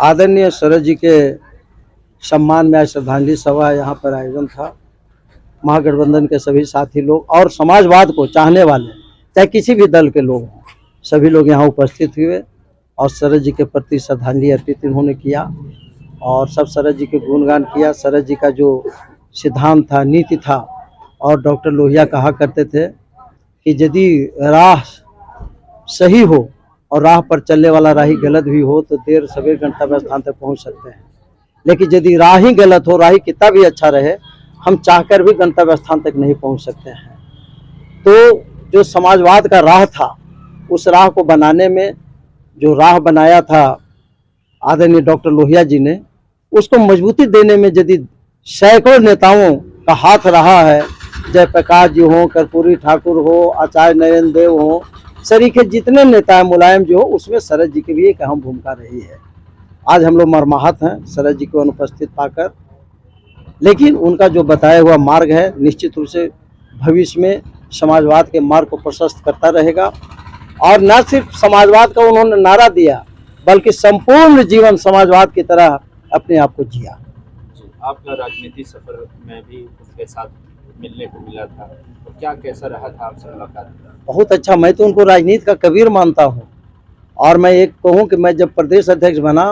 आदरणीय शरद जी के सम्मान में आज श्रद्धांजलि सभा यहाँ पर आयोजन था। महागठबंधन के सभी साथी लोग और समाजवाद को चाहने वाले चाहे किसी भी दल के लोग हों, सभी लोग यहाँ उपस्थित हुए और शरद जी के प्रति श्रद्धांजलि अर्पित उन्होंने किया और सब शरद जी के गुणगान किया। शरद जी का जो सिद्धांत था, नीति था, और डॉक्टर लोहिया कहा करते थे कि यदि राह सही हो और राह पर चलने वाला राही गलत भी हो तो देर सवेर गंतव्य स्थान तक पहुंच सकते हैं, लेकिन यदि राह ही गलत हो, राही कितना भी अच्छा रहे, हम चाहकर भी गंतव्य स्थान तक नहीं पहुंच सकते हैं। तो जो समाजवाद का राह था, उस राह को बनाने में जो राह बनाया था आदरणीय डॉक्टर लोहिया जी ने, उसको मजबूती देने में यदि सैकड़ों नेताओं का हाथ रहा है, जयप्रकाश जी हो, कर्पूरी ठाकुर हो, आचार्य नरेंद्र देव हो, सरीखे जितने नेता हैं, मुलायम जी हो, उसमें शरद जी की भी एक अहम भूमिका रही है। आज हम लोग मर्माहत हैं शरद जी को अनुपस्थित पाकर, लेकिन उनका जो बताया हुआ मार्ग है निश्चित रूप से भविष्य में समाजवाद के मार्ग को प्रशस्त करता रहेगा। और न सिर्फ समाजवाद का उन्होंने नारा दिया, बल्कि संपूर्ण जीवन समाजवाद की तरह अपने आप को जिया। आपका राजनीति सफर में भी उसके साथ मिलने को मिला था, तो क्या कैसा रहा था आपसे मुलाकात? बहुत अच्छा, मैं तो उनको राजनीति का कबीर मानता हूँ। और मैं एक कहूँ कि मैं जब प्रदेश अध्यक्ष बना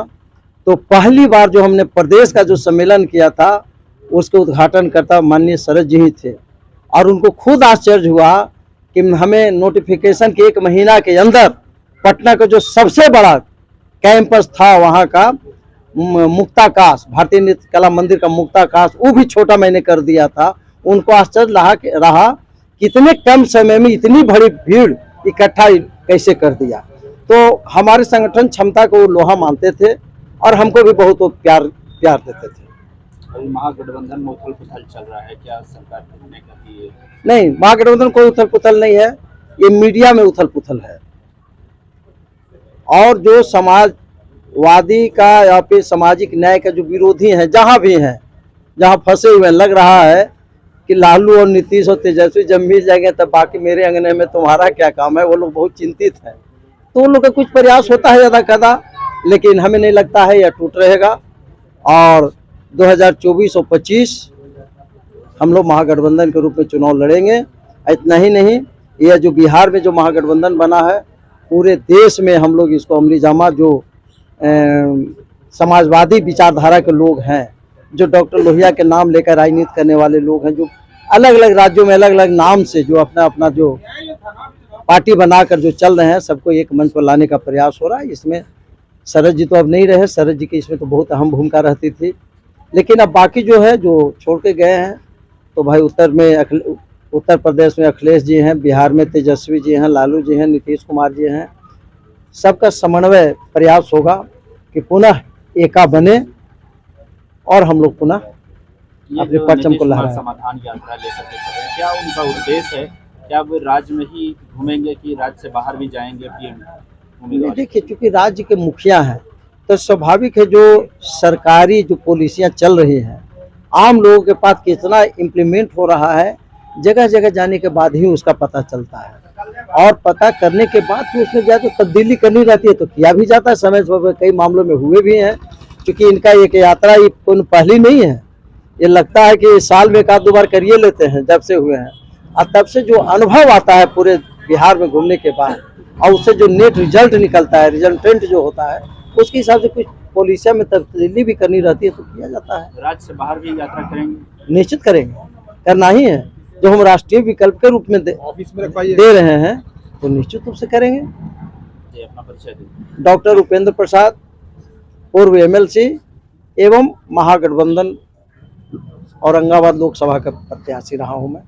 तो पहली बार जो हमने प्रदेश का जो सम्मेलन किया था, उसके उद्घाटन करता माननीय शरद जी ही थे। और उनको खुद आश्चर्य हुआ कि हमें नोटिफिकेशन के 1 महीना के अंदर पटना का जो सबसे बड़ा कैंपस था वहाँ का मुक्ताकाश, भारतीय नृत्य कला मंदिर का मुक्ताकाश, वो भी छोटा मैंने कर दिया था। उनको आश्चर्य रहा कितने कम समय में इतनी बड़ी भीड़ इकट्ठा कैसे कर दिया। तो हमारे संगठन क्षमता को वो लोहा मानते थे और हमको भी बहुत प्यार देते थे। अभी महागठबंधन में उथल पुथल चल रहा है, क्या सरकार टूटने का भी? नहीं, महागठबंधन कोई उथल पुथल नहीं है, ये मीडिया में उथल पुथल है। और जो समाजवादी का या फिर सामाजिक न्याय का जो विरोधी हैं, जहाँ भी हैं, जहाँ फंसे हुए, लग रहा है कि लालू और नीतीश और तेजस्वी जब मिल जाएंगे तब बाकी मेरे अंगने में तुम्हारा क्या काम है, वो लोग बहुत चिंतित हैं। तो उन लोग का कुछ प्रयास होता है ज़्यादा कदा, लेकिन हमें नहीं लगता है यह टूट रहेगा। और 2024 और 25 हम लोग महागठबंधन के रूप में चुनाव लड़ेंगे। इतना ही नहीं, यह जो बिहार में जो महागठबंधन बना है, पूरे देश में हम लोग इसको अमली जामा जो समाजवादी विचारधारा के लोग हैं, जो डॉक्टर लोहिया के नाम लेकर राजनीति करने वाले लोग हैं, जो अलग अलग राज्यों में अलग अलग नाम से जो अपना जो पार्टी बनाकर जो चल रहे हैं, सबको एक मंच पर लाने का प्रयास हो रहा है। इसमें शरद जी तो अब नहीं रहे, शरद जी की इसमें तो बहुत अहम भूमिका रहती थी, लेकिन अब बाकी जो है जो छोड़ के गए हैं, तो भाई उत्तर प्रदेश में अखिलेश जी हैं, बिहार में तेजस्वी जी हैं, लालू जी हैं, नीतीश कुमार जी हैं। सबका समन्वय प्रयास होगा कि पुनः एका बने और हम लोग पुनः अपने परचम को लहराएं। समाधान यात्रा लेकर के चलें, क्या उनका उद्देश्य है? क्या वो राज्य में ही घूमेंगे कि राज्य से बाहर भी जाएंगे? पीएम देखिए, चूंकि राज्य के मुखिया हैं तो स्वाभाविक है जो सरकारी जो पॉलिसियां चल रही हैं, आम लोगों के पास कितना इम्प्लीमेंट हो रहा है, जगह जगह जाने के बाद ही उसका पता चलता है। और पता करने के बाद फिर उसमें जाकर तब्दीली करनी रहती है तो किया भी जाता है। समय समय कई मामलों में हुए भी हैं, क्योंकि इनका एक यात्रा कोई पहली नहीं है। ये लगता है कि साल में 1-2 बार करिए लेते हैं जब से हुए हैं, और तब से जो अनुभव आता है पूरे बिहार में घूमने के बाद, और उससे जो नेट रिजल्ट निकलता है, रिजल्टेंट जो होता है, उसके हिसाब से कुछ पॉलिसियां में तब्दीली भी करनी रहती है तो किया जाता है। राज्य से बाहर भी यात्रा करेंगे? निश्चित करेंगे, करना ही है। जो हम राष्ट्रीय विकल्प के रूप में दे रहे हैं तो निश्चित रूप से करेंगे। अपना परिचय दें। डॉक्टर उपेंद्र प्रसाद, पूर्व MLC एवं महागठबंधन औरंगाबाद लोकसभा का प्रत्याशी रहा हूं मैं।